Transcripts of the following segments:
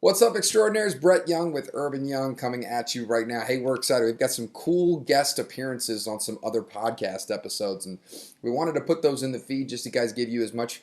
What's up, extraordinaires? Brett Young with Erb and Young coming at you right now. Hey, we're excited. We've got some cool guest appearances on some other podcast episodes, and we wanted to put those in the feed just to guys give you as much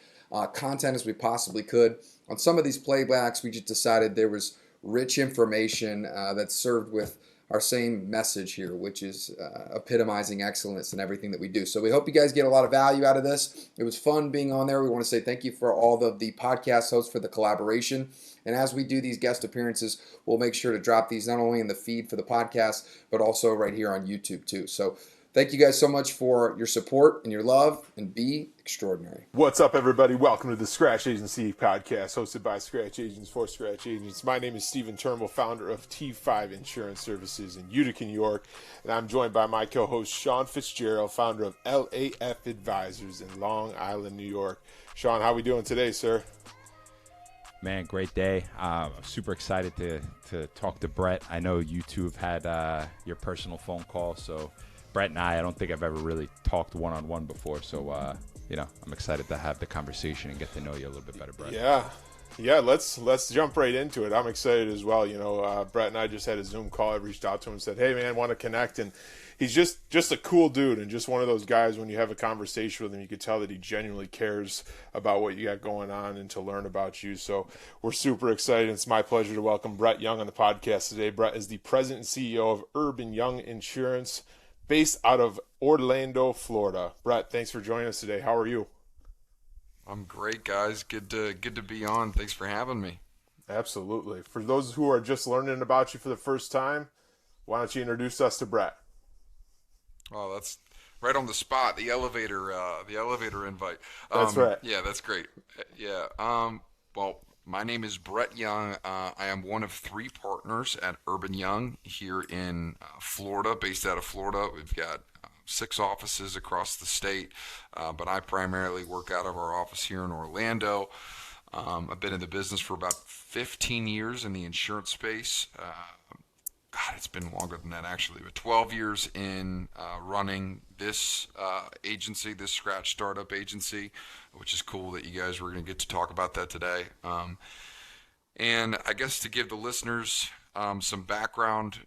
content as we possibly could. On some of these playbacks, we just decided there was rich information that's served with our same message here, which is epitomizing excellence in everything that we do. So we hope you guys get a lot of value out of this. It was fun being on there. We want to say thank you for all of the podcast hosts for the collaboration. And as we do these guest appearances, we'll make sure to drop these not only in the feed for the podcast, but also right here on YouTube too. So thank you guys so much for your support and your love, and be extraordinary. What's up, everybody? Welcome to the Scratch Agency podcast, hosted by Scratch Agents for Scratch Agents. My name is Stephen Turnbull, founder of T5 Insurance Services in Utica, New York, and I'm joined by my co-host Sean Fitzgerald, founder of LAF Advisors in Long Island, New York. Sean, how are we doing today, sir? Man, great day. I'm super excited to talk to Brett. I know you two have had your personal phone call, so Brett and I don't think I've ever really talked one-on-one before, so I'm excited to have the conversation and get to know you a little bit better, Brett. Yeah, let's jump right into it. I'm excited as well. Brett and I just had a Zoom call. I reached out to him and said, hey, man, want to connect, and he's just a cool dude and just one of those guys when you have a conversation with him, you can tell that he genuinely cares about what you got going on and to learn about you. So we're super excited. It's my pleasure to welcome Brett Young on the podcast today. Brett is the president and CEO of Erb and Young Insurance, based out of Orlando, Florida. Brett, thanks for joining us today. How are you? I'm great, guys. Good to be on. Thanks for having me. Absolutely. For those who are just learning about you for the first time, why don't you introduce us to Brett? Oh, that's right on the spot. The elevator invite. That's right. Yeah, that's great. Yeah. Well, my name is Brett Young. I am one of three partners at Erb and Young here in Florida, based out of Florida. We've got 6 offices across the state, but I primarily work out of our office here in Orlando. I've been in the business for about 15 years in the insurance space. God, it's been longer than that actually, but 12 years in running this agency, this scratch startup agency, which is cool that you guys were going to get to talk about that today. And I guess to give the listeners some background,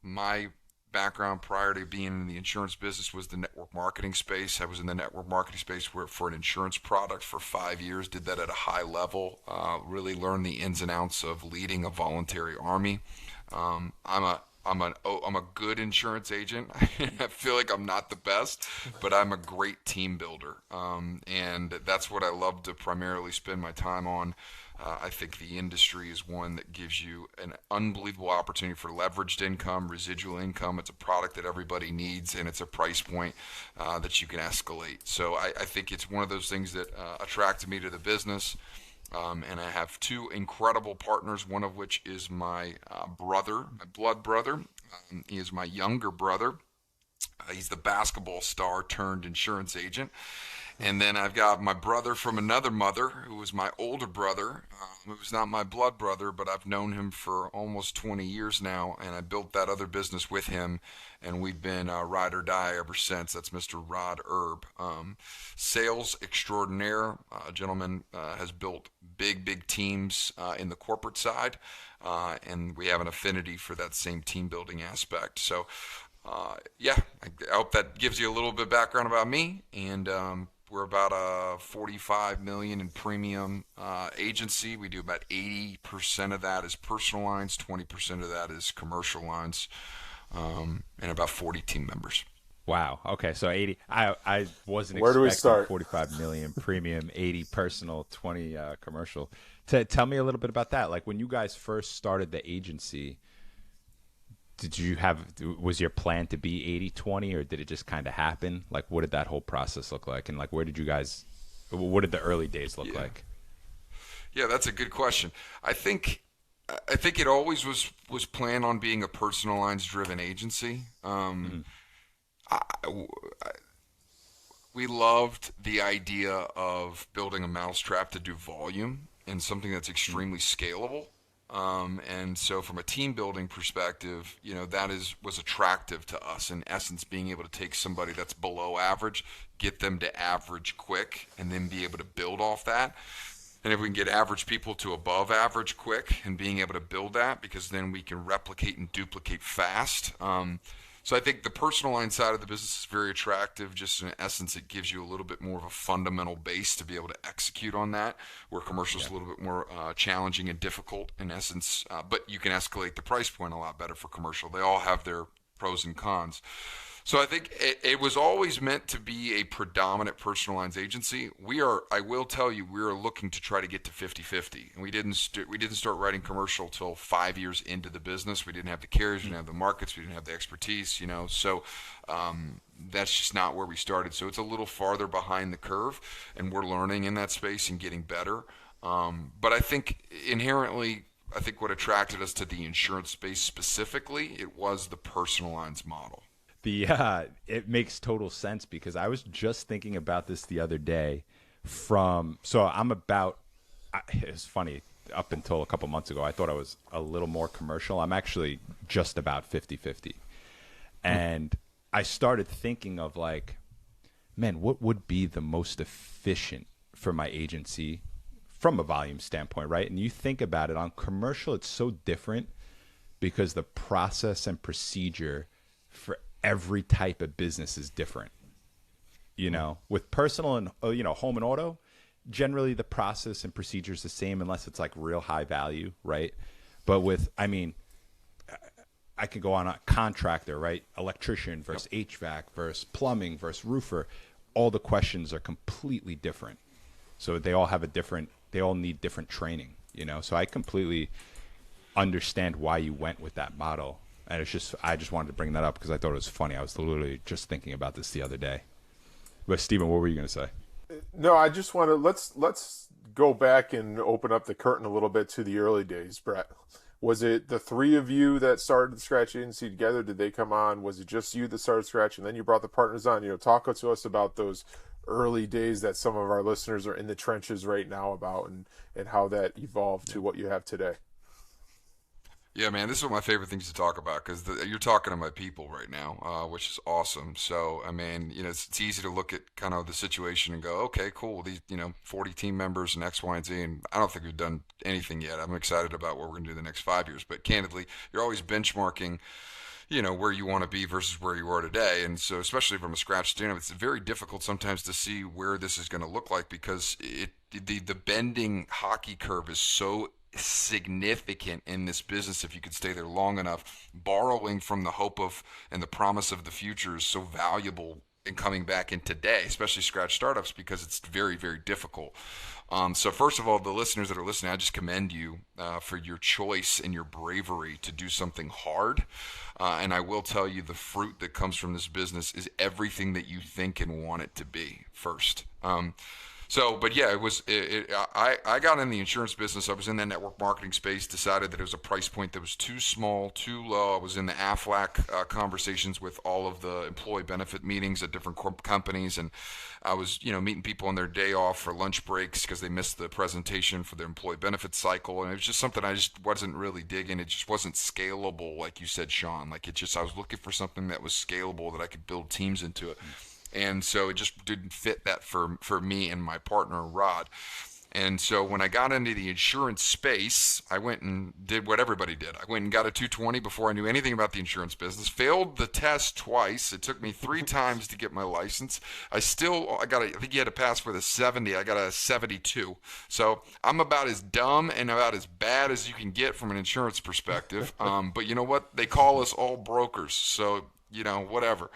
my background prior to being in the insurance business was the network marketing space. I was in the network marketing space for an insurance product for 5 years, did that at a high level, really learned the ins and outs of leading a voluntary army. I'm a good insurance agent. I feel like I'm not the best, but I'm a great team builder. And that's what I love to primarily spend my time on. I think the industry is one that gives you an unbelievable opportunity for leveraged income, residual income. It's a product that everybody needs, and it's a price point that you can escalate. So I think it's one of those things that attracted me to the business. And I have 2 incredible partners, one of which is my brother, my blood brother. He is my younger brother. He's the basketball star turned insurance agent. And then I've got my brother from another mother, who was my older brother, who's not my blood brother, but I've known him for almost 20 years now, and I built that other business with him, and we've been ride or die ever since. That's Mr. Rod Erb. Sales extraordinaire. A gentleman has built big teams in the corporate side, and we have an affinity for that same team building aspect. So, I hope that gives you a little bit of background about me, and we're about a $45 million in premium agency. We do about 80% of that is personal lines, 20% of that is commercial lines, and about 40 team members. Wow. Okay, so 80. I wasn't Where do we expecting start? 45 million premium, 80 personal, 20 commercial. Tell me a little bit about that. Like when you guys first started the agency, was your plan to be 80-20, or did it just kind of happen? Like, what did that whole process look like? And like, what did the early days look like? Yeah, that's a good question. I think it always was planned on being a personal lines driven agency. We loved the idea of building a mousetrap to do volume and something that's extremely scalable. And so from a team building perspective, that was attractive to us. In essence, being able to take somebody that's below average, get them to average quick, and then be able to build off that. And if we can get average people to above average quick and being able to build that, because then we can replicate and duplicate fast. So I think the personal line side of the business is very attractive. Just in essence, it gives you a little bit more of a fundamental base to be able to execute on that, where commercial is a little bit more challenging and difficult in essence. But you can escalate the price point a lot better for commercial. They all have their pros and cons. So I think it was always meant to be a predominant personal lines agency. I will tell you, we are looking to try to get to 50-50. And we didn't start writing commercial till 5 years into the business. We didn't have the carriers, we didn't have the markets, we didn't have the expertise, So that's just not where we started. So it's a little farther behind the curve, and we're learning in that space and getting better. But I think inherently, what attracted us to the insurance space specifically, it was the personal lines model. It makes total sense, because I was just thinking about this the other day. It's funny, up until a couple months ago, I thought I was a little more commercial. I'm actually just about 50-50. And I started thinking of like, man, what would be the most efficient for my agency from a volume standpoint, right? And you think about it, on commercial, it's so different because the process and procedure for every type of business is different. With personal and home and auto, generally the process and procedure is the same unless it's like real high value, right? But I could go on a contractor, right? Electrician versus HVAC versus plumbing versus roofer. All the questions are completely different. So they all need different training, So I completely understand why you went with that model. And I just wanted to bring that up because I thought it was funny. I was literally just thinking about this the other day. But Steven, what were you going to say? No, I just want to let's go back and open up the curtain a little bit to the early days, Brett. Was it the three of you that started the Scratch Agency together? Did they come on? Was it just you that started Scratch and then you brought the partners on? Talk to us about those early days that some of our listeners are in the trenches right now about, and how that evolved to what you have today. Yeah, man, this is one of my favorite things to talk about, because you're talking to my people right now, which is awesome. So, I mean, it's easy to look at kind of the situation and go, okay, cool. These, 40 team members and X, Y, and Z, and I don't think we've done anything yet. I'm excited about what we're going to do the next 5 years. But candidly, you're always benchmarking, where you want to be versus where you are today. And so, especially from a scratch standpoint, it's very difficult sometimes to see where this is going to look like, because the bending hockey curve is so significant in this business. If you could stay there long enough, borrowing from the hope of and the promise of the future is so valuable in coming back in today, especially scratch startups, because it's very, very difficult. So first of all, the listeners that are listening, I just commend you for your choice and your bravery to do something hard. And I will tell you, the fruit that comes from this business is everything that you think and want it to be first. But yeah, I got in the insurance business. I was in that network marketing space, decided that it was a price point that was too small, too low. I was in the AFLAC conversations with all of the employee benefit meetings at different companies. And I was, meeting people on their day off for lunch breaks because they missed the presentation for their employee benefit cycle. And it was just something I just wasn't really digging. It just wasn't scalable, like you said, Sean. I was looking for something that was scalable, that I could build teams into it. And so it just didn't fit that for me and my partner, Rod. And so when I got into the insurance space, I went and did what everybody did. I went and got a 220 before I knew anything about the insurance business. Failed the test twice. It took me 3 times to get my license. I think you had to pass for the 70. I got a 72. So I'm about as dumb and about as bad as you can get from an insurance perspective. But you know what? They call us all brokers. So, whatever.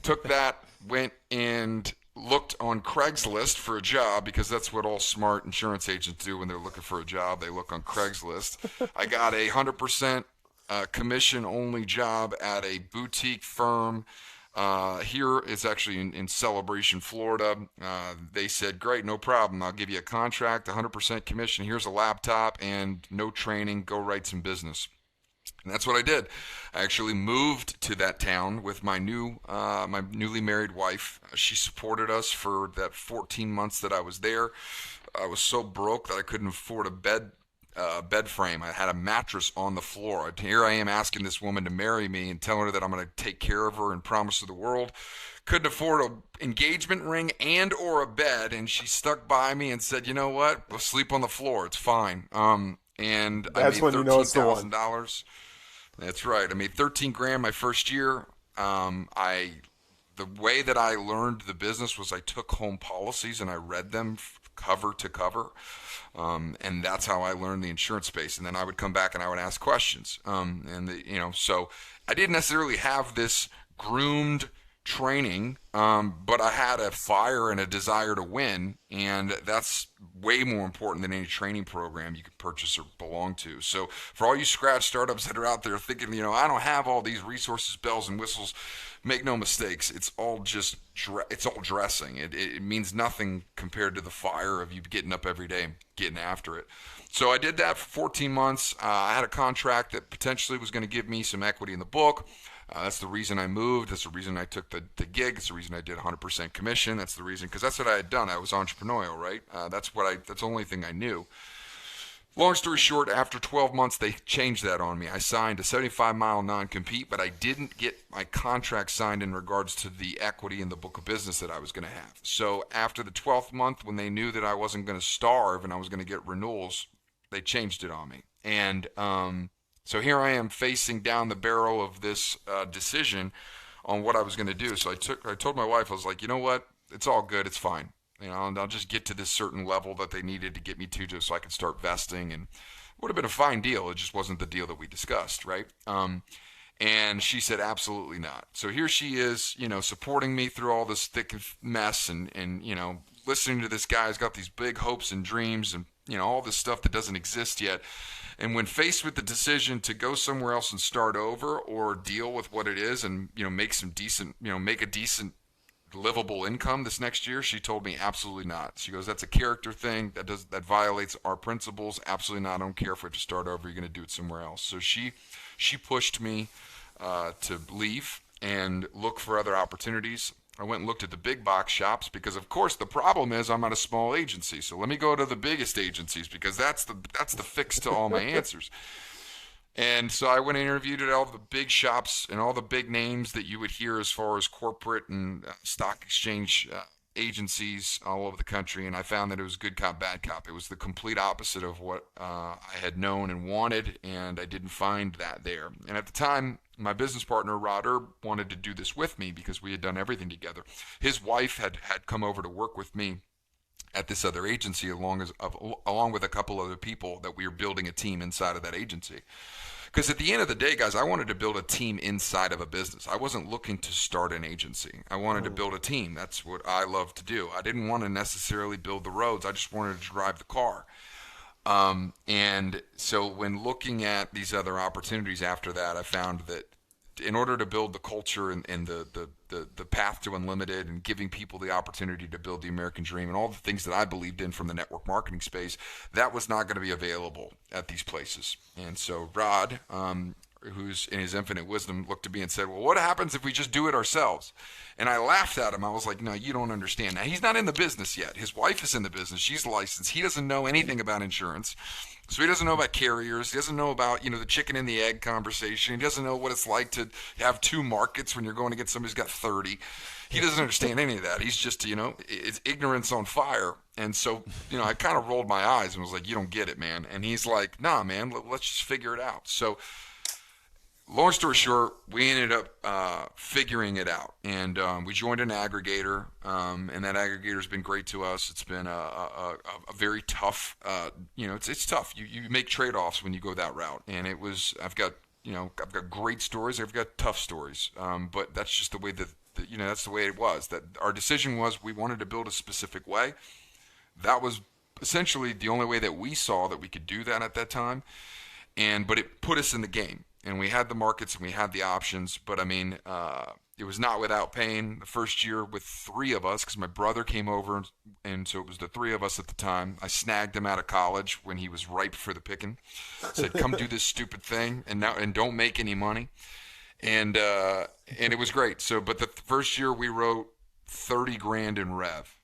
Took that, went and looked on Craigslist for a job, because that's what all smart insurance agents do when they're looking for a job. They look on Craigslist. I got a 100% commission-only job at a boutique firm. Here it's actually in Celebration, Florida. They said, great, no problem. I'll give you a contract, 100% commission. Here's a laptop and no training. Go write some business. And that's what I did. I actually moved to that town with my newly married wife. She supported us for that 14 months that I was there. I was so broke that I couldn't afford a bed frame. I had a mattress on the floor. Here I am asking this woman to marry me and telling her that I'm going to take care of her and promise her the world. couldn't afford an engagement ring and or a bed, and she stuck by me and said, "You know what? We'll sleep on the floor. It's fine." And I That's made when you know it's the one. $13,000. That's right. I made 13 grand my first year. The way that I learned the business was I took home policies and I read them cover to cover. And that's how I learned the insurance space. And then I would come back and I would ask questions. So I didn't necessarily have this groomed training, but I had a fire and a desire to win, and that's way more important than any training program you could purchase or belong to. So for all you scratch startups that are out there thinking, I don't have all these resources, bells and whistles, make no mistakes. It's all just it's all dressing. It means nothing compared to the fire of you getting up every day and getting after it. So I did that for 14 months. I had a contract that potentially was going to give me some equity in the book. That's the reason I moved. That's the reason I took the gig. That's the reason I did 100% commission. That's the reason, because that's what I had done. I was entrepreneurial, right? That's the only thing I knew. Long story short, after 12 months, they changed that on me. I signed a 75-mile non-compete, but I didn't get my contract signed in regards to the equity in the book of business that I was going to have. So after the 12th month, when they knew that I wasn't going to starve and I was going to get renewals, they changed it on me. And so here I am facing down the barrel of this decision on what I was going to do. So I told my wife, I was like, you know what? It's all good. It's fine. And I'll just get to this certain level that they needed to get me to just so I could start vesting. And it would have been a fine deal. It just wasn't the deal that we discussed, right? And she said, absolutely not. So here she is, supporting me through all this thick mess and listening to this guy who's got these big hopes and dreams and, all this stuff that doesn't exist yet. And when faced with the decision to go somewhere else and start over or deal with what it is and, make a decent livable income this next year, she told me absolutely not. She goes, that's a character thing that violates our principles. Absolutely not. I don't care if we have to start over. You're going to do it somewhere else. So she pushed me to leave and look for other opportunities. I went and looked at the big box shops because, of course, the problem is I'm at a small agency. So let me go to the biggest agencies because that's the fix to all my answers. And so I went and interviewed at all the big shops and all the big names that you would hear as far as corporate and stock exchange agencies all over the country. And I found that it was good cop, bad cop. It was the complete opposite of what I had known and wanted, and I didn't find that there. And at the time, my business partner, Rod Erb, wanted to do this with me because we had done everything together. His wife had come over to work with me at this other agency along with a couple other people that we were building a team inside of that agency. Because at the end of the day, guys, I wanted to build a team inside of a business. I wasn't looking to start an agency. I wanted to build a team. That's what I love to do. I didn't want to necessarily build the roads. I just wanted to drive the car. And so when looking at these other opportunities after that, I found that in order to build the culture and the path to unlimited and giving people the opportunity to build the American dream and all the things that I believed in from the network marketing space, that was not going to be available at these places. And so Rod, who's in his infinite wisdom, looked at me and said, well, what happens if we just do it ourselves? And I laughed at him. I was like, no, you don't understand. Now, he's not in the business yet. His wife is in the business. She's licensed. He doesn't know anything about insurance. So he doesn't know about carriers. He doesn't know about, the chicken and the egg conversation. He doesn't know what it's like to have two markets when you're going to get somebody who's got 30. He doesn't understand any of that. He's just, it's ignorance on fire. And so, I kind of rolled my eyes and was like, you don't get it, man. And he's like, nah, man, let's just figure it out. So long story short, we ended up figuring it out, and we joined an aggregator, and that aggregator's been great to us. It's been a very tough, it's tough. You make trade-offs when you go that route, and I've got great stories, I've got tough stories, but that's just the way that's the way it was. That our decision was we wanted to build a specific way. That was essentially the only way that we saw that we could do that at that time, but it put us in the game. And we had the markets and we had the options, but it was not without pain. The first year with three of us, because my brother came over, and so it was the three of us at the time. I snagged him out of college when he was ripe for the picking. Said, "Come do this stupid thing, and don't make any money." And it was great. So, but the first year we wrote 30 grand in rev,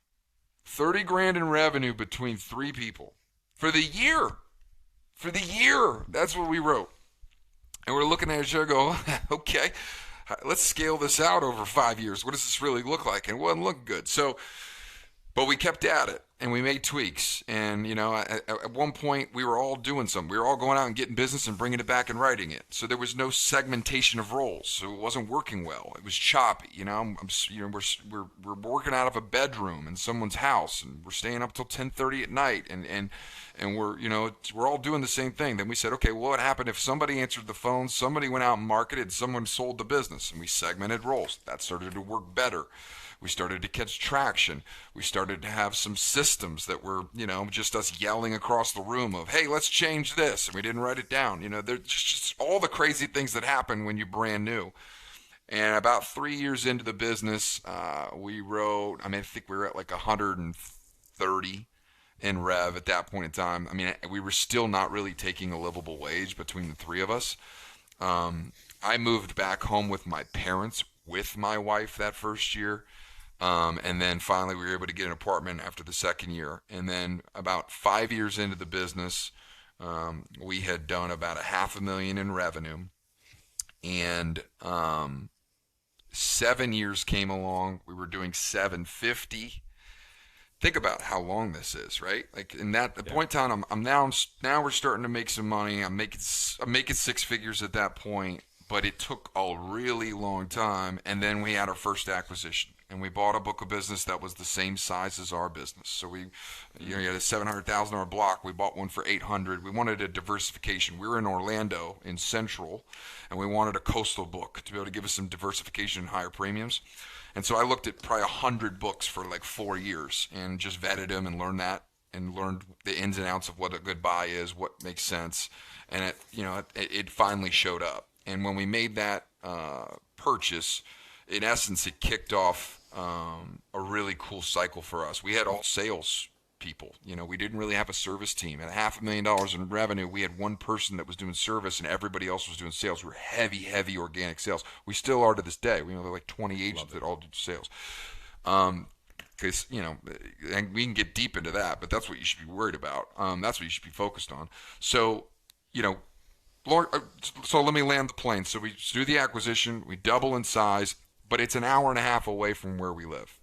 30 grand in revenue between three people for the year. For the year, that's what we wrote. And we're looking at each other, go, okay, let's scale this out over 5 years. What does this really look like? And it wasn't looking good. So, but we kept at it and we made tweaks. And, at one point we were all doing something. We were all going out and getting business and bringing it back and writing it. So there was no segmentation of roles. So it wasn't working well. It was choppy. We're working out of a bedroom in someone's house and we're staying up till 10:30 at night. And we're all doing the same thing. Then we said, okay, well, what happened if somebody answered the phone, somebody went out and marketed, someone sold the business, and we segmented roles. That started to work better. We started to catch traction. We started to have some systems that were, just us yelling across the room of, hey, let's change this. And we didn't write it down. There's just all the crazy things that happen when you're brand new. And about 3 years into the business, we wrote, I think we were at like 130 in rev at that point in time. We were still not really taking a livable wage between the three of us. I moved back home with my parents, with my wife that first year. And then finally we were able to get an apartment after the second year. And then about 5 years into the business, we had done about $500,000 in revenue. And 7 years came along. We were doing 750. Think about how long this is, right? Like at the point in time, I'm now we're starting to make some money. I'm making six figures at that point, but it took a really long time. And then we had our first acquisition, and we bought a book of business that was the same size as our business. So you had a $700,000 block. We bought one for $800. We wanted a diversification. We were in Orlando in Central, and we wanted a coastal book to be able to give us some diversification and higher premiums. And so I looked at probably 100 books for like 4 years and just vetted them and learned the ins and outs of what a good buy is, what makes sense. And it finally showed up. And when we made that purchase, in essence, it kicked off a really cool cycle for us. We had all sales people. We didn't really have a service team. At $500,000 in revenue, we had one person that was doing service and everybody else was doing sales. We were heavy organic sales. We still are to this day. We have like 20 agents that all do sales. Because, and we can get deep into that, but that's what you should be worried about. That's what you should be focused on. So, so let me land the plane. So we do the acquisition, we double in size, but it's an hour and a half away from where we live.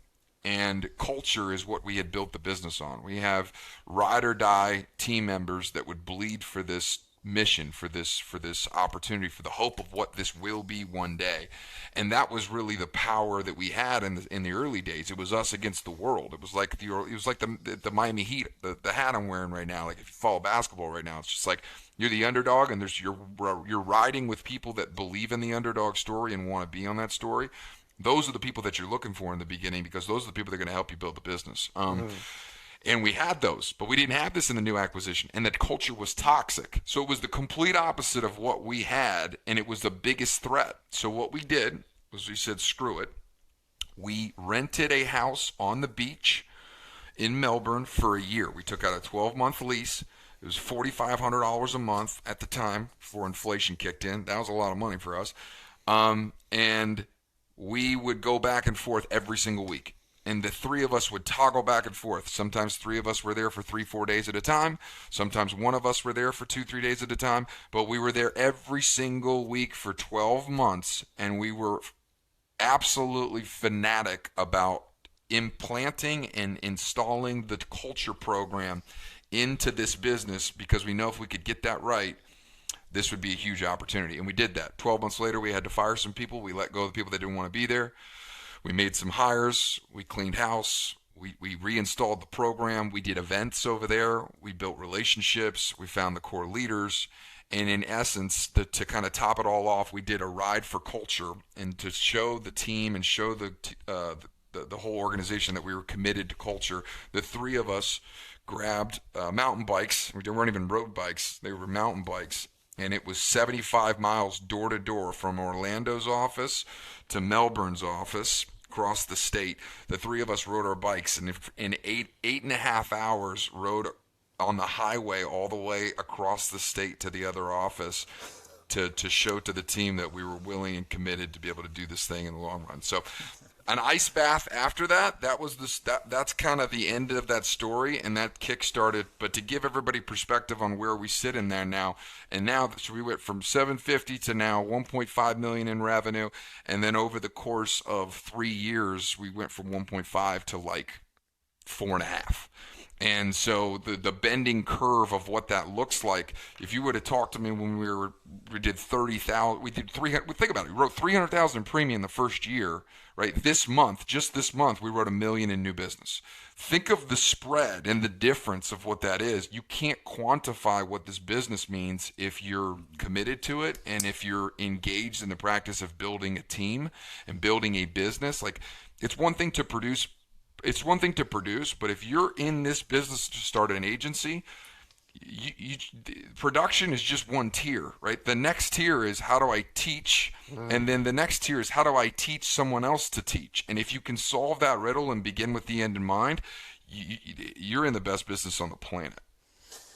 And culture is what we had built the business on. We have ride or die team members that would bleed for this mission, for this opportunity, for the hope of what this will be one day. And that was really the power that we had in the early days. It was us against the world. It was like the Miami Heat, the hat I'm wearing right now. Like if you follow basketball right now, it's just like you're the underdog, and you're riding with people that believe in the underdog story and want to be on that story. Those are the people that you're looking for in the beginning, because those are the people that are going to help you build the business. And we had those, but we didn't have this in the new acquisition, and that culture was toxic. So it was the complete opposite of what we had, and it was the biggest threat. So what we did was we said, screw it. We rented a house on the beach in Melbourne for a year. We took out a 12-month lease. It was $4,500 a month at the time before inflation kicked in. That was a lot of money for us. And we would go back and forth every single week. And the three of us would toggle back and forth. Sometimes three of us were there for 3-4 days at a time. Sometimes one of us were there for 2-3 days at a time. But we were there every single week for 12 months. And we were absolutely fanatic about implanting and installing the culture program into this business, because we know if we could get that right, this would be a huge opportunity. And we did that. 12 months later, we had to fire some people. We let go of the people that didn't want to be there. We made some hires. We cleaned house. We reinstalled the program. We did events over there. We built relationships. We found the core leaders. And in essence, to kind of top it all off, we did a ride for culture, and to show the team and show the whole organization that we were committed to culture. The three of us grabbed mountain bikes. We weren't even road bikes. They were mountain bikes. And it was 75 miles door to door from Orlando's office to Melbourne's office across the state. The three of us rode our bikes, and in eight and a half hours rode on the highway all the way across the state to the other office to show to the team that we were willing and committed to be able to do this thing in the long run. So an ice bath after that. That's kind of the end of that story, and that kick-started. But to give everybody perspective on where we sit in there now, and now so we went from 750 to now 1.5 million in revenue, and then over the course of 3 years, we went from 1.5 to like 4.5. And so the bending curve of what that looks like, if you would have talked to me when we did 30,000, we did 300, think about it, we wrote 300,000 in premium the first year, right? Just this month, we wrote $1 million in new business. Think of the spread and the difference of what that is. You can't quantify what this business means if you're committed to it and if you're engaged in the practice of building a team and building a business. Like, it's one thing to produce, but if you're in this business to start an agency, production is just one tier, right? The next tier is how do I teach, and then the next tier is how do I teach someone else to teach. And if you can solve that riddle and begin with the end in mind, you're in the best business on the planet.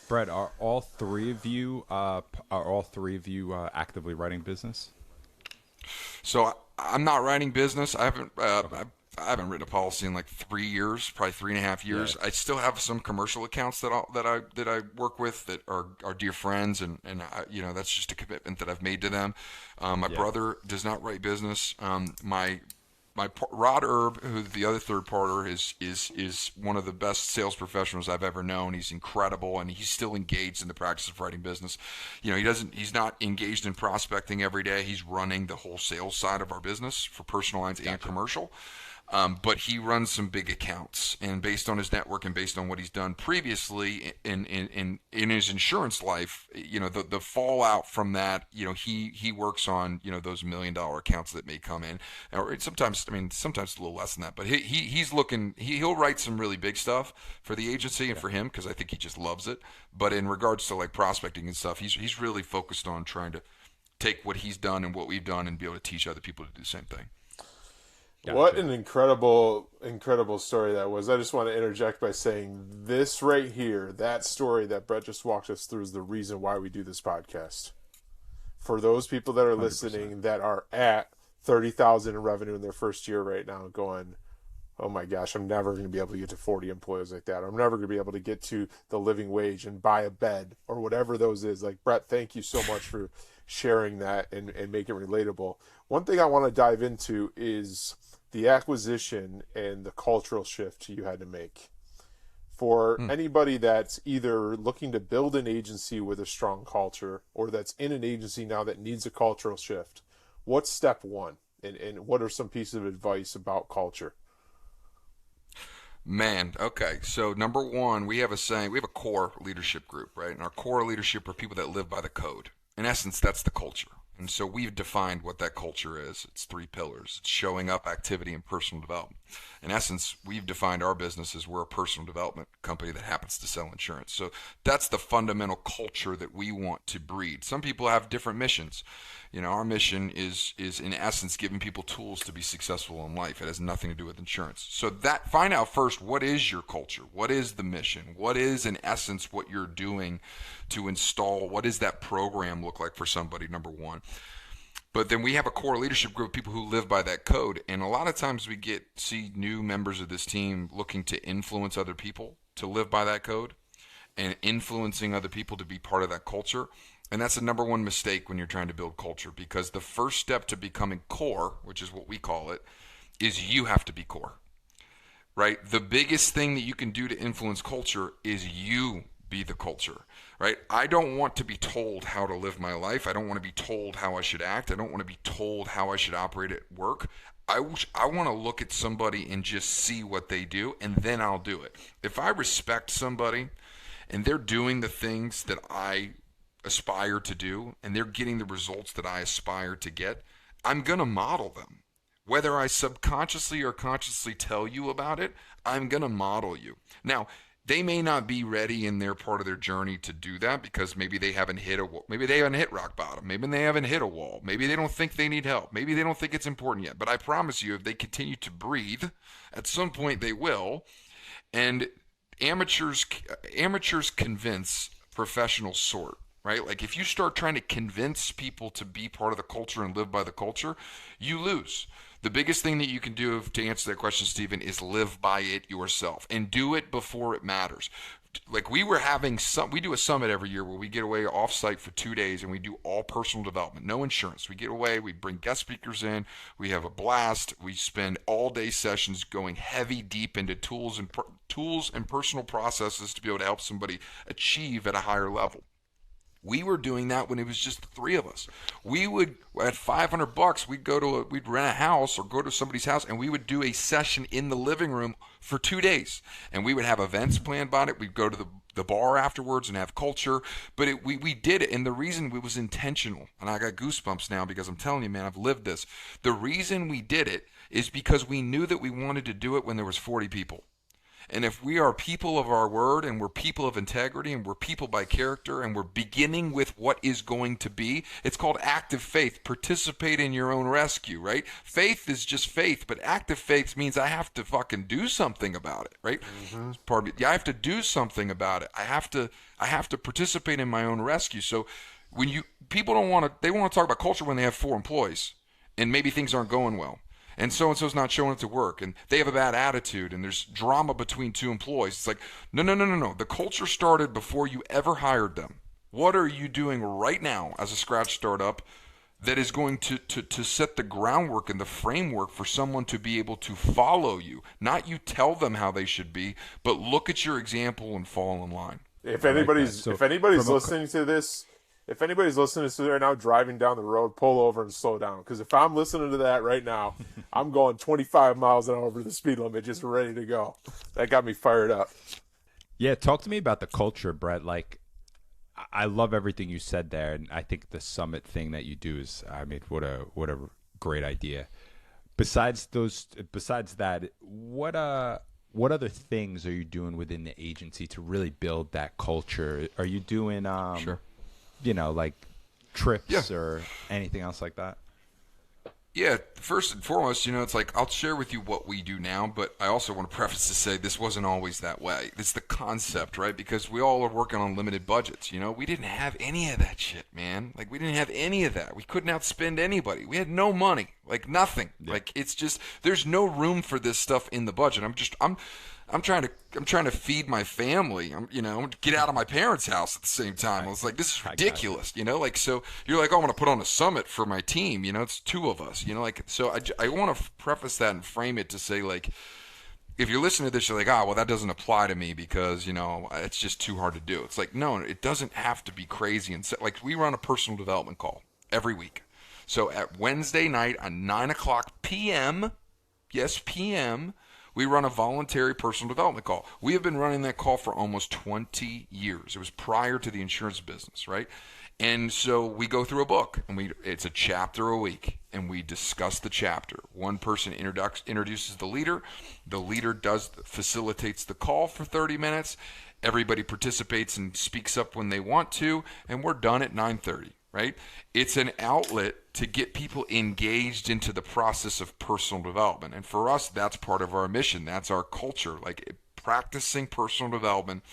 Brett, are all three of you actively writing business? So I'm not writing business. I haven't written a policy in like 3 years, probably 3.5 years. Yeah. I still have some commercial accounts that I work with that are dear friends, and that's just a commitment that I've made to them. My brother does not write business. My Rod Erb, who's the other third partner, is one of the best sales professionals I've ever known. He's incredible, and he's still engaged in the practice of writing business. He's not engaged in prospecting every day. He's running the whole sales side of our business for personal lines and commercial. But he runs some big accounts, and based on his network and based on what he's done previously in his insurance life, the fallout from that, he works on those $1 million accounts that may come in, or sometimes a little less than that. But he's looking, he'll write some really big stuff for the agency and for him, because I think he just loves it. But in regards to like prospecting and stuff, he's really focused on trying to take what he's done and what we've done and be able to teach other people to do the same thing. Gotcha. What an incredible story that was. I just want to interject by saying this right here, that story that Brett just walked us through, is the reason why we do this podcast. For those people that are 100%. Listening that are at 30,000 in revenue in their first year right now going, oh my gosh, I'm never going to be able to get to 40 employees like that. I'm never going to be able to get to the living wage and buy a bed or whatever those is. Like, Brett, thank you so much for sharing that and making it relatable. One thing I want to dive into is the acquisition and the cultural shift you had to make. For anybody that's either looking to build an agency with a strong culture or that's in an agency now that needs a cultural shift, what's step one? And what are some pieces of advice about culture? Man, okay. So number one, we have a saying, we have a core leadership group, right? And our core leadership are people that live by the code. In essence, that's the culture. And so we've defined what that culture is. It's 3 pillars. It's showing up, activity, and personal development. In essence, we've defined our business as we're a personal development company that happens to sell insurance. So that's the fundamental culture that we want to breed. Some people have different missions. Our mission is in essence giving people tools to be successful in life. It has nothing to do with insurance. So find out first, what is your culture? What is the mission? What is in essence what you're doing to install? What does that program look like for somebody, number one? But then we have a core leadership group of people who live by that code. And a lot of times we see new members of this team looking to influence other people to live by that code and influencing other people to be part of that culture. And that's the number one mistake when you're trying to build culture, because the first step to becoming core, which is what we call it, is you have to be core, right? The biggest thing that you can do to influence culture is you be the culture, right? I don't want to be told how to live my life. I don't want to be told how I should act. I don't want to be told how I should operate at work. I want to look at somebody and just see what they do, and then I'll do it. If I respect somebody and they're doing the things that I aspire to do and they're getting the results that I aspire to get, I'm going to model them. Whether I subconsciously or consciously tell you about it, I'm going to model you. Now, they may not be ready in their part of their journey to do that because maybe they haven't hit rock bottom. Maybe they haven't hit a wall. Maybe they don't think they need help. Maybe they don't think it's important yet. But I promise you, if they continue to breathe, at some point they will. And amateurs convince, professionals sort. Right? Like if you start trying to convince people to be part of the culture and live by the culture, you lose. The biggest thing that you can do to answer that question, Stephen, is live by it yourself and do it before it matters. Like we do a summit every year where we get away off site for 2 days and we do all personal development, no insurance. We get away, we bring guest speakers in, we have a blast. We spend all day sessions going heavy deep into tools and personal processes to be able to help somebody achieve at a higher level. We were doing that when it was just the three of us. We would, at $500, we'd rent a house or go to somebody's house, and we would do a session in the living room for 2 days. And we would have events planned about it. We'd go to the bar afterwards and have culture. But we did it, and the reason it was intentional, and I got goosebumps now because I'm telling you, man, I've lived this. The reason we did it is because we knew that we wanted to do it when there was 40 people. And if we are people of our word and we're people of integrity and we're people by character and we're beginning with what is going to be, it's called active faith. Participate in your own rescue, right? Faith is just faith, but active faith means I have to fucking do something about it, right? Mm-hmm. Pardon me. Yeah, I have to do something about it. I have to participate in my own rescue. So when people want to talk about culture when they have 4 employees and maybe things aren't going well. And so-and-so's not showing up to work, and they have a bad attitude, and there's drama between 2 employees. It's like, no. The culture started before you ever hired them. What are you doing right now as a scratch startup that is going to set the groundwork and the framework for someone to be able to follow you? Not you tell them how they should be, but look at your example and fall in line. If anybody's listening to this right now, driving down the road, pull over and slow down. Because if I'm listening to that right now, I'm going 25 miles an hour over the speed limit, just ready to go. That got me fired up. Yeah, talk to me about the culture, Brett. Like, I love everything you said there, and I think the summit thing that you do is, I mean, what a great idea. Besides that, what other things are you doing within the agency to really build that culture? Are you doing Sure. Like trips or anything else like that? Yeah, first and foremost, it's like I'll share with you what we do now, but I also want to preface to say this wasn't always that way. It's the concept, right? Because we all are working on limited budgets, We didn't have any of that shit, man. Like, we didn't have any of that. We couldn't outspend anybody. We had no money, like nothing. Yeah. Like, it's just, there's no room for this stuff in the budget. I'm trying to feed my family. Get out of my parents' house at the same time. I was like, this is ridiculous, so you're like, oh, I'm going to put on a summit for my team. It's 2 of us, so I want to preface that and frame it to say, like, if you're listening to this, you're like, well, that doesn't apply to me because, it's just too hard to do. It's like, no, it doesn't have to be crazy. And so, like, we run a personal development call every week. So at Wednesday night at 9:00 p.m., yes, p.m., we run a voluntary personal development call. We have been running that call for almost 20 years. It was prior to the insurance business, right? And so we go through a book, and it's a chapter a week, and we discuss the chapter. One person introduces the leader. The leader facilitates the call for 30 minutes. Everybody participates and speaks up when they want to, and we're done at 9:30. Right? It's an outlet to get people engaged into the process of personal development. And for us, that's part of our mission. That's our culture. Like, practicing personal development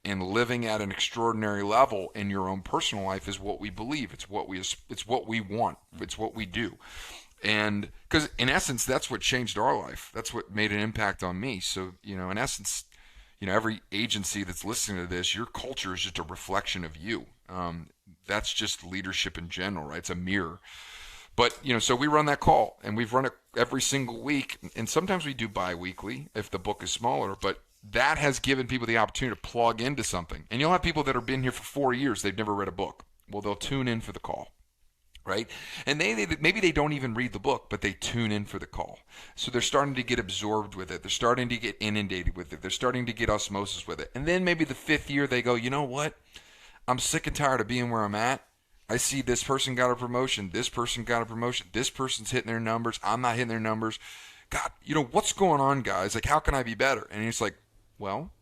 and living at an extraordinary level in your own personal life is what we believe. It's what we want. It's what we do. And because in essence, that's what changed our life. That's what made an impact on me. So, in essence, every agency that's listening to this, your culture is just a reflection of you. That's just leadership in general, right? It's a mirror. But, so we run that call, and we've run it every single week. And sometimes we do bi-weekly if the book is smaller. But that has given people the opportunity to plug into something. And you'll have people that have been here for 4 years. They've never read a book. Well, they'll tune in for the call, right? And maybe they don't even read the book, but they tune in for the call. So they're starting to get absorbed with it. They're starting to get inundated with it. They're starting to get osmosis with it. And then maybe the 5th year they go, you know what? I'm sick and tired of being where I'm at. I see this person got a promotion. This person got a promotion. This person's hitting their numbers. I'm not hitting their numbers. God, what's going on, guys? Like, how can I be better? And he's like, well,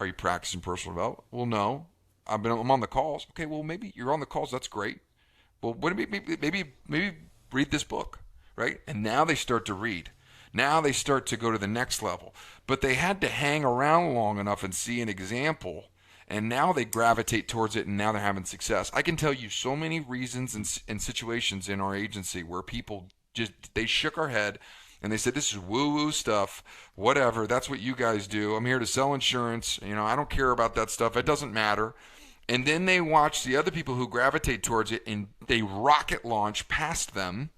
are you practicing personal development? Well, no. I'm on the calls. Okay, well, maybe you're on the calls. That's great. Well, maybe read this book, right? And now they start to read. Now they start to go to the next level. But they had to hang around long enough and see an example. And now they gravitate towards it, and now they're having success. I can tell you so many reasons and situations in our agency where people they shook our head and they said, this is woo-woo stuff, whatever. That's what you guys do. I'm here to sell insurance. I don't care about that stuff. It doesn't matter. And then they watch the other people who gravitate towards it, and they rocket launch past them.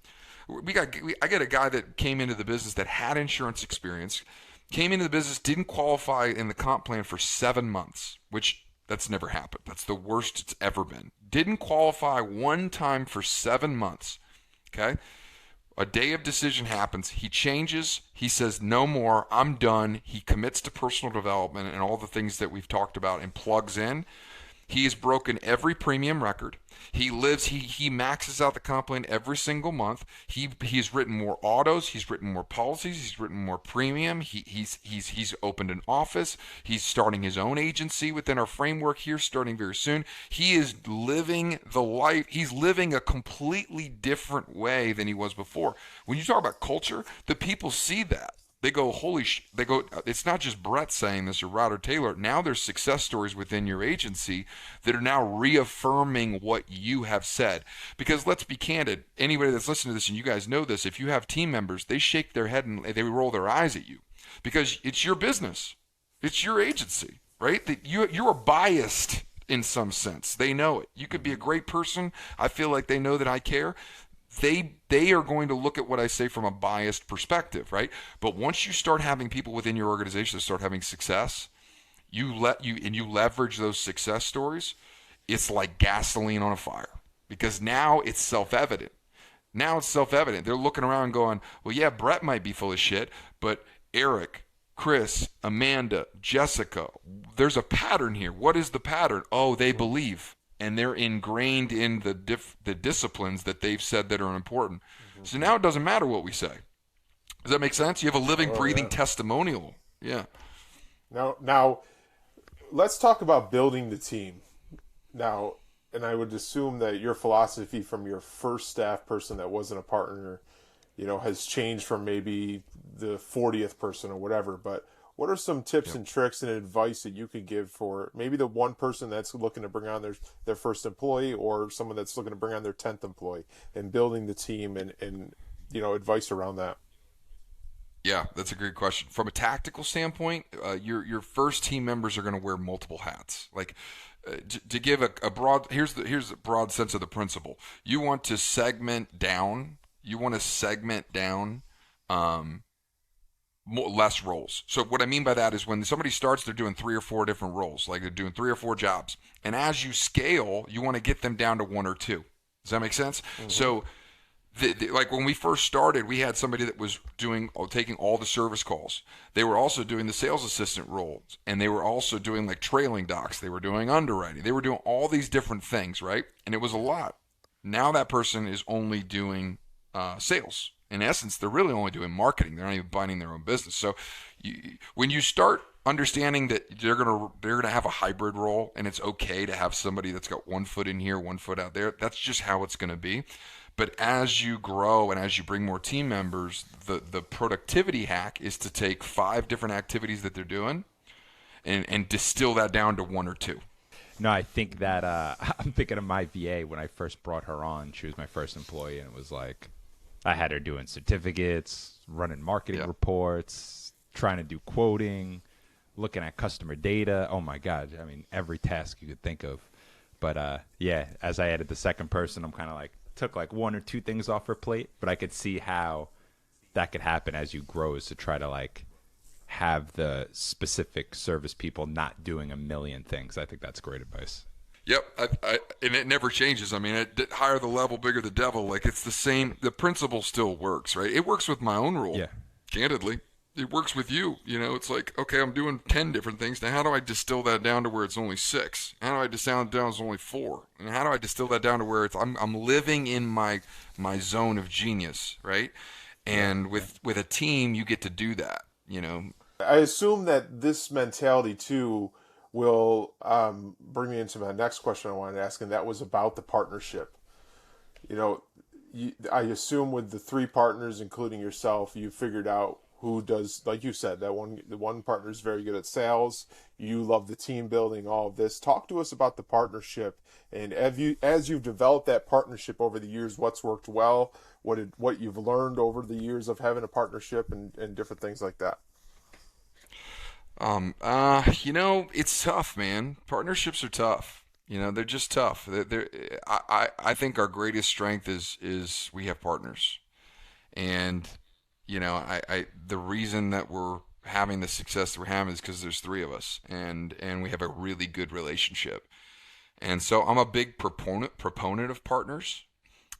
I get a guy that came into the business that had insurance experience, came into the business, didn't qualify in the comp plan for 7 months, which that's never happened. That's the worst it's ever been. Didn't qualify one time for 7 months. Okay? A day of decision happens. He changes. He says, no more. I'm done. He commits to personal development and all the things that we've talked about and plugs in. He has broken every premium record. He maxes out the comp plan every single month. He's written more autos. He's written more policies. He's written more premium. He's opened an office. He's starting his own agency within our framework here, starting very soon. He is living the life. He's living a completely different way than he was before. When you talk about culture, the people see that. They go, it's not just Brett saying this or Rod or Taylor. Now there's success stories within your agency that are now reaffirming what you have said. Because let's be candid, anybody that's listening to this, and you guys know this, if you have team members, they shake their head and they roll their eyes at you because it's your business. It's your agency, right? That you're biased in some sense. They know it. You could be a great person. I feel like they know that I care. They are going to look at what I say from a biased perspective, right? But once you start having people within your organization that start having success, you leverage those success stories, it's like gasoline on a fire because now it's self-evident. They're looking around going, well, yeah, Brett might be full of shit, but Eric, Chris, Amanda, Jessica, there's a pattern here. What is the pattern? Oh, they believe. And they're ingrained in the disciplines that they've said that are important. Mm-hmm. So now it doesn't matter what we say. Does that make sense? You have a living, breathing testimonial. Yeah. Now, let's talk about building the team. Now, and I would assume that your philosophy from your first staff person that wasn't a partner, has changed from maybe the 40th person or whatever. But what are some tips and tricks and advice that you could give for maybe the one person that's looking to bring on their first employee or someone that's looking to bring on their 10th employee and building the team and advice around that? Yeah, that's a great question. From a tactical standpoint, your first team members are going to wear multiple hats. Like to give a broad, here's the broad sense of the principle. You want to segment down. Less roles. So what I mean by that is when somebody starts, they're doing 3 or 4 different roles, like they're doing 3 or 4 jobs. And as you scale, you want to get them down to 1 or 2. Does that make sense? Mm-hmm. So like when we first started, we had somebody that was taking all the service calls. They were also doing the sales assistant roles, and they were also doing like trailing docs. They were doing underwriting. They were doing all these different things, right? And it was a lot. Now that person is only doing sales. In essence, they're really only doing marketing. They're not even binding their own business. So when you start understanding that they're gonna have a hybrid role, and it's okay to have somebody that's got 1 foot in here, 1 foot out there, that's just how it's going to be. But as you grow and as you bring more team members, the productivity hack is to take 5 different activities that they're doing and distill that down to 1 or 2. No, I think that I'm thinking of my VA when I first brought her on. She was my first employee, and it was like I had her doing certificates, running marketing reports, trying to do quoting, looking at customer data. Oh, my God. I mean, every task you could think of. But, as I added the second person, I'm kind of like took like 1 or 2 things off her plate. But I could see how that could happen as you grow, is to try to like have the specific service people not doing a million things. I think that's great advice. Yep, and it never changes. I mean, higher the level, bigger the devil. Like it's the same. The principle still works, right? It works with my own role. Yeah. Candidly, it works with you. It's like, okay, I'm doing 10 different things. Now, how do I distill that down to where it's only 6? How do I distill it down to only 4? And how do I distill that down to where I'm living in my zone of genius, right? And with a team, you get to do that. I assume that this mentality too will bring me into my next question I wanted to ask, and that was about the partnership. I assume with the 3 partners, including yourself, you figured out who does, like you said, the one partner is very good at sales. You love the team building, all of this. Talk to us about the partnership, and as you've developed that partnership over the years, what's worked well, what you've learned over the years of having a partnership, and different things like that. It's tough, man. Partnerships are tough. They're just tough. I think our greatest strength is we have partners. And, the reason that we're having the success that we're having is because there's three of us and we have a really good relationship. And so I'm a big proponent of partners.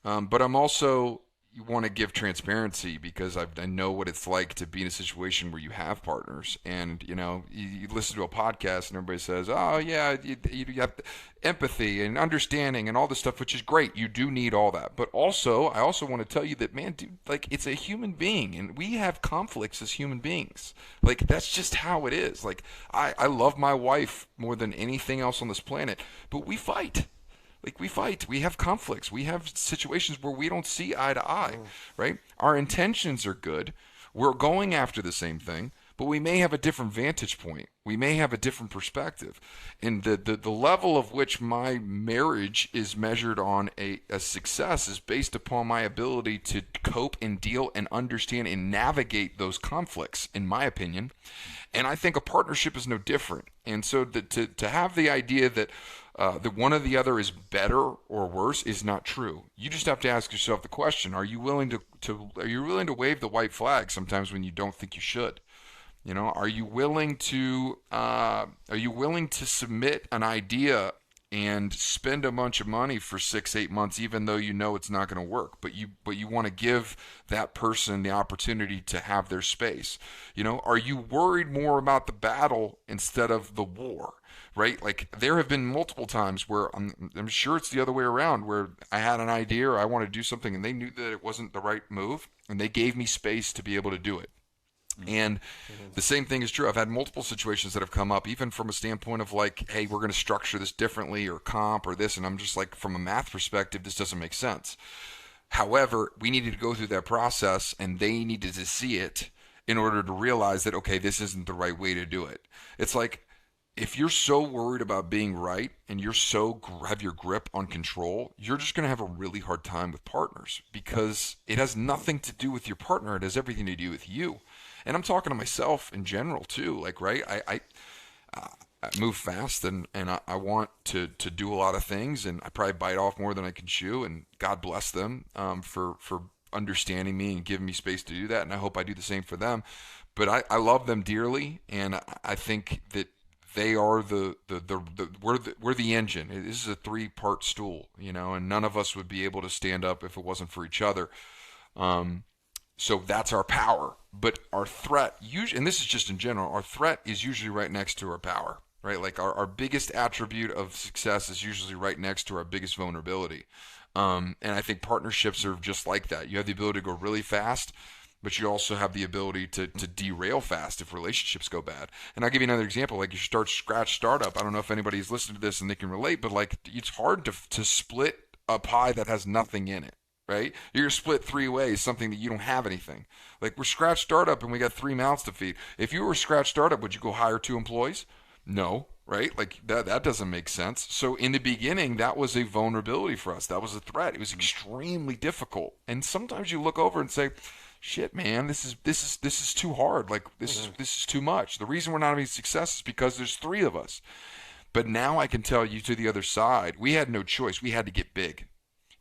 But I'm also, you want to give transparency because I know what it's like to be in a situation where you have partners, and you listen to a podcast and everybody says, oh yeah, you have empathy and understanding and all this stuff, which is great. You do need all that, but also I also want to tell you that, man, dude, like, it's a human being and we have conflicts as human beings. Like, that's just how it is. Like, I love my wife more than anything else on this planet, but we fight. Like, we fight, we have conflicts, we have situations where we don't see eye to eye, right? Our intentions are good. We're going after the same thing, but we may have a different vantage point. We may have a different perspective. And the level of which my marriage is measured on a success is based upon my ability to cope and deal and understand and navigate those conflicts, in my opinion. And I think a partnership is no different. And so to have the idea that one or the other is better or worse is not true. You just have to ask yourself the question: are you willing to wave the white flag sometimes when you don't think you should? Are you willing to submit an idea and spend a bunch of money for 6-8 months, even though you know it's not going to work, but you want to give that person the opportunity to have their space? Are you worried more about the battle instead of the war? Right? Like, there have been multiple times where I'm sure it's the other way around, where I had an idea or I want to do something and they knew that it wasn't the right move and they gave me space to be able to do it. And the same thing is true. I've had multiple situations that have come up, even from a standpoint of like, hey, we're going to structure this differently or comp or this. And I'm just like, from a math perspective, this doesn't make sense. However, we needed to go through that process and they needed to see it in order to realize that, okay, this isn't the right way to do it. It's like, if you're so worried about being right and you're so have your grip on control, you're just going to have a really hard time with partners, because it has nothing to do with your partner. It has everything to do with you. And I'm talking to myself in general too. Like, right, I move fast and I want to do a lot of things, and I probably bite off more than I can chew, and God bless them for understanding me and giving me space to do that. And I hope I do the same for them. But I love them dearly, and I think that they are we're the engine. This is a 3-part stool, and none of us would be able to stand up if it wasn't for each other. So that's our power. But our threat, usually, and this is just in general, our threat is usually right next to our power, right? Like, our biggest attribute of success is usually right next to our biggest vulnerability. And I think partnerships are just like that. You have the ability to go really fast, but you also have the ability to derail fast if relationships go bad. And I'll give you another example. Like, you scratch startup. I don't know if anybody's listened to this and they can relate, but like, it's hard to split a pie that has nothing in it, right? You're split 3 ways, something that you don't have anything. Like, we're scratch startup and we got 3 mouths to feed. If you were scratch startup, would you go hire 2 employees? No, right? Like, that doesn't make sense. So in the beginning, that was a vulnerability for us. That was a threat. It was extremely difficult. And sometimes you look over and say, shit, man, this is too hard. Like, this is too much. The reason we're not having success is because there's 3 of us. But now I can tell you, to the other side, we had no choice. We had to get big.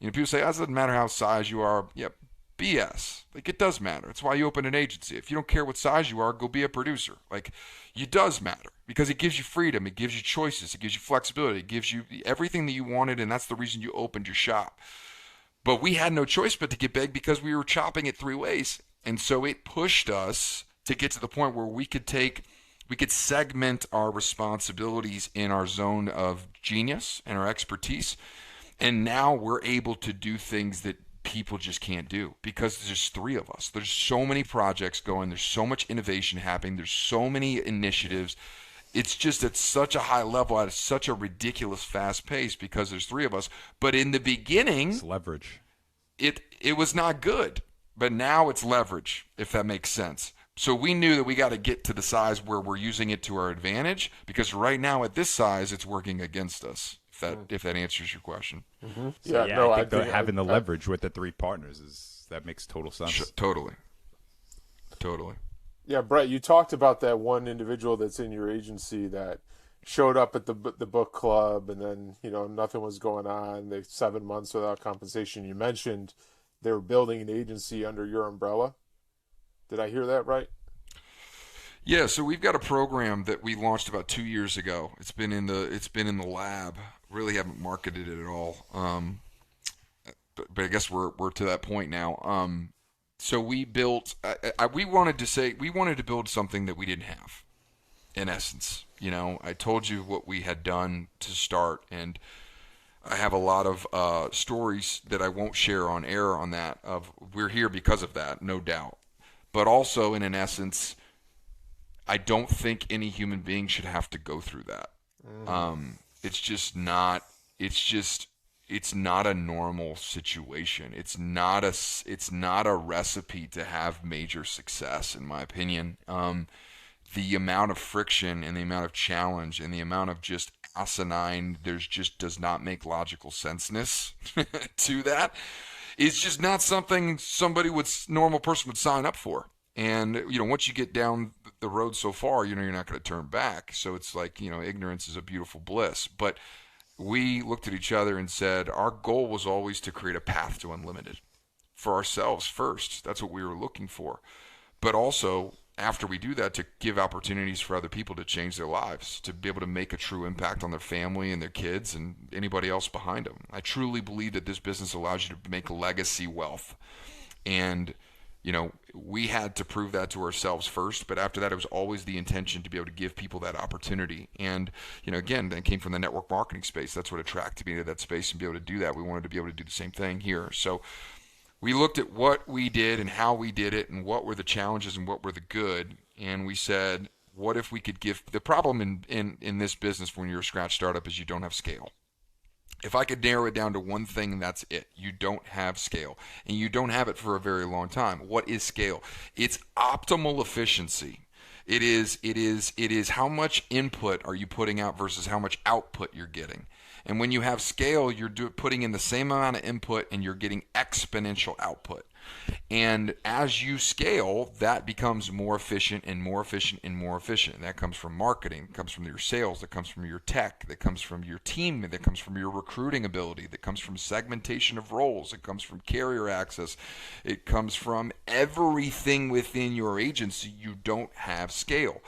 People say, oh, it doesn't matter how size you are. Yeah, BS. Like, it does matter. It's why you open an agency. If you don't care what size you are, go be a producer. Like, it does matter, because it gives you freedom. It gives you choices. It gives you flexibility. It gives you everything that you wanted, and that's the reason you opened your shop. But we had no choice but to get big, because we were chopping it 3 ways. And so it pushed us to get to the point where we could segment our responsibilities in our zone of genius and our expertise. And now we're able to do things that people just can't do, because there's 3 of us. There's so many projects going. There's so much innovation happening. There's so many initiatives. It's just at such a high level, at such a ridiculous fast pace, because there's 3 of us. But in the beginning, it's leverage. It was not good, but now it's leverage, if that makes sense. So we knew that we got to get to the size where we're using it to our advantage, because right now at this size, it's working against us. If that answers your question. So, Yeah, no, I think think having the leverage with the 3 partners that makes total sense. Totally. Yeah, Brett, you talked about that one individual that's in your agency that showed up at the book club, and then nothing was going on. They 7 months without compensation. You mentioned they were building an agency under your umbrella. Did I hear that right? Yeah, so we've got a program that we launched about 2 years ago. It's been in the lab. Really haven't marketed it at all. But I guess we're to that point now. So we built. We wanted to build something that we didn't have. In essence, I told you what we had done to start, and I have a lot of stories that I won't share on air on that. We're here because of that, no doubt. But also, in an essence, I don't think any human being should have to go through that. It's just not. It's not a normal situation. It's not a recipe to have major success, in my opinion. The amount of friction and the amount of challenge and the amount of just asinine, there's just does not make logical senseness to that. It's just not something normal person would sign up for. And, once you get down the road so far, you're not going to turn back. So it's like, ignorance is a beautiful bliss. But we looked at each other and said our goal was always to create a path to unlimited for ourselves first. That's what we were looking for. But also, after we do that, to give opportunities for other people to change their lives, to be able to make a true impact on their family and their kids and anybody else behind them. I truly believe that this business allows you to make legacy wealth. And we had to prove that to ourselves first, but after that, it was always the intention to be able to give people that opportunity. And, again, that came from the network marketing space. That's what attracted me to that space, and be able to do that. We wanted to be able to do the same thing here. So we looked at what we did and how we did it and what were the challenges and what were the good. And we said, what if we could give – the problem in this business when you're a scratch startup is you don't have scale. If I could narrow it down to one thing, that's it. You don't have scale, and you don't have it for a very long time. What is scale? It's optimal efficiency. It is how much input are you putting out versus how much output you're getting. And when you have scale, you're putting in the same amount of input and you're getting exponential output. And as you scale, that becomes more efficient and more efficient and more efficient. And that comes from marketing, that comes from your sales, that comes from your tech, that comes from your team, that comes from your recruiting ability, that comes from segmentation of roles, it comes from carrier access, it comes from everything within your agency. You don't have scale.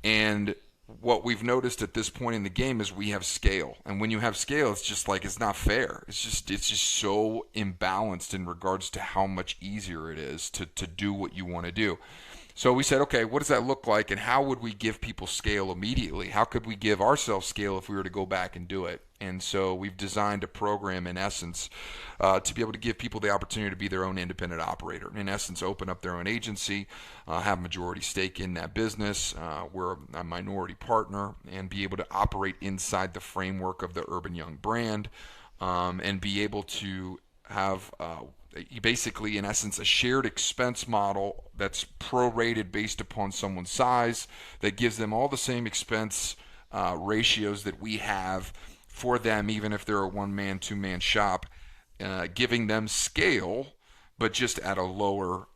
And what we've noticed at this point in the game is we have scale. And when you have scale, it's just like, it's not fair. It's just so imbalanced in regards to how much easier it is to do what you want to do. So we said, okay, what does that look like, and how would we give people scale immediately? How could we give ourselves scale if we were to go back and do it? And so we've designed a program, in essence, to be able to give people the opportunity to be their own independent operator. In essence, open up their own agency, have majority stake in that business. We're a minority partner, and be able to operate inside the framework of the Erb and Young brand, and be able to have basically, in essence, a shared expense model that's prorated based upon someone's size, that gives them all the same expense ratios that we have for them, even if they're a one-man, two-man shop, giving them scale, but just at a lower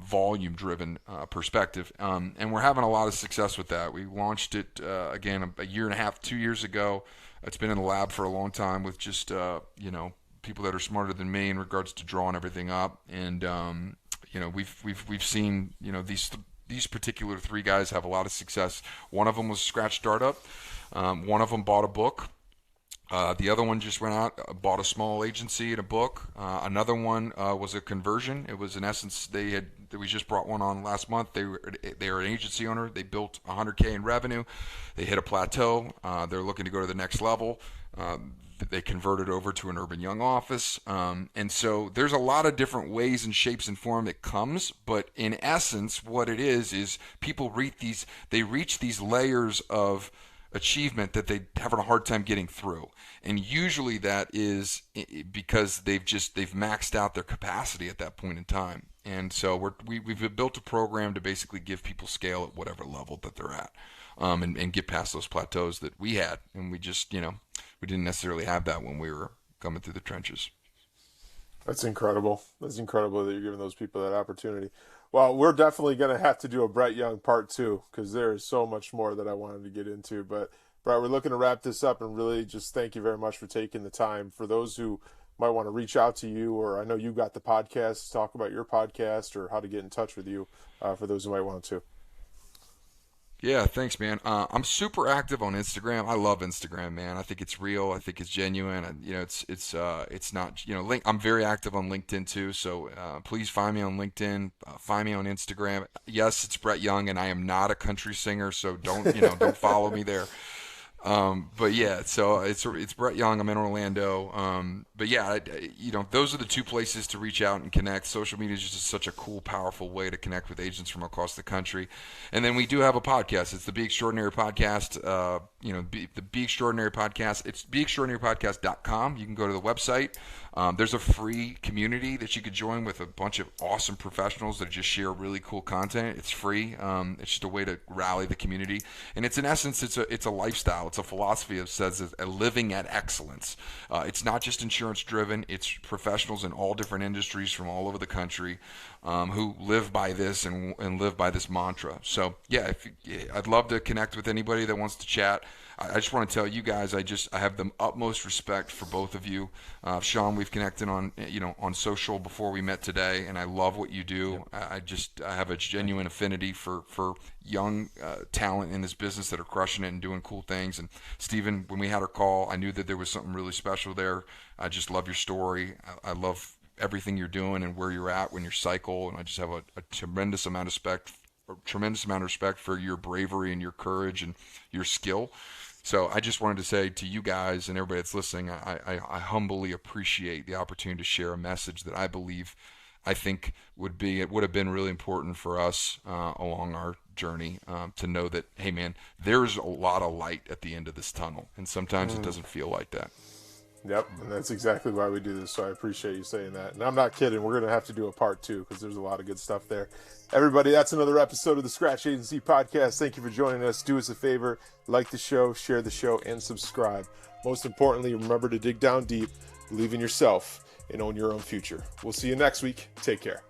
volume-driven perspective. And we're having a lot of success with that. We launched it, again, a year and a half, 2 years ago. It's been in the lab for a long time with just, people that are smarter than me in regards to drawing everything up. And, we've seen, these particular 3 guys have a lot of success. One of them was a scratch startup. One of them bought a book. The other one just went out, bought a small agency and a book. Another one was a conversion. It was, in essence, we just brought one on last month. They were an agency owner. They built $100K in revenue. They hit a plateau. They're looking to go to the next level. They converted over to an Erb and Young office. And so there's a lot of different ways and shapes and form it comes. But in essence, what it is people reach these layers of achievement that they having a hard time getting through. And usually that is because they've maxed out their capacity at that point in time. And so we've built a program to basically give people scale at whatever level that they're at, and get past those plateaus that we had. And we just, we didn't necessarily have that when we were coming through the trenches. That's incredible. That's incredible that you're giving those people that opportunity. Well, we're definitely going to have to do a Brett Young part 2 because there is so much more that I wanted to get into. But, Brett, we're looking to wrap this up and really just thank you very much for taking the time. For those who might want to reach out to you, or I know you got the podcast, talk about your podcast or how to get in touch with you, for those who might want to. Yeah, thanks, man. I'm super active on Instagram. I love Instagram, man. I think it's real. I think it's genuine. And, it's not, I'm very active on LinkedIn too. So please find me on LinkedIn. Find me on Instagram. Yes, it's Brett Young, and I am not a country singer, so don't follow me there. But yeah, so it's Brett Young. I'm in Orlando. But yeah, those are the two places to reach out and connect. Social media is just such a cool, powerful way to connect with agents from across the country. And then we do have a podcast. It's the Be Extraordinary Podcast. The Be Extraordinary Podcast. It's beextraordinarypodcast.com. You can go to the website. There's a free community that you could join with a bunch of awesome professionals that just share really cool content. It's free. It's just a way to rally the community. And it's in essence, it's a lifestyle. It's a philosophy that says a living at excellence. It's not just insurance driven. It's professionals in all different industries from all over the country who live by this and live by this mantra. So yeah, I'd love to connect with anybody that wants to chat. I just want to tell you guys, I have the utmost respect for both of you. Sean, we've connected on social before we met today, and I love what you do. I have a genuine affinity for young talent in this business that are crushing it and doing cool things. And Steven, when we had our call, I knew that there was something really special there. I just love your story. I love everything you're doing and where you're at when you cycle, and I just have a tremendous amount of respect for your bravery and your courage and your skill. So I just wanted to say to you guys and everybody that's listening, I humbly appreciate the opportunity to share a message that I think would have been really important for us along our journey, to know that, hey man, there's a lot of light at the end of this tunnel, and sometimes it doesn't feel like that. Yep, and that's exactly why we do this, so I appreciate you saying that. And I'm not kidding, we're going to have to do a part 2 because there's a lot of good stuff there. Everybody, that's another episode of the Scratch Agency Podcast. Thank you for joining us. Do us a favor, like the show, share the show, and subscribe. Most importantly, remember to dig down deep, believe in yourself, and own your own future. We'll see you next week. Take care.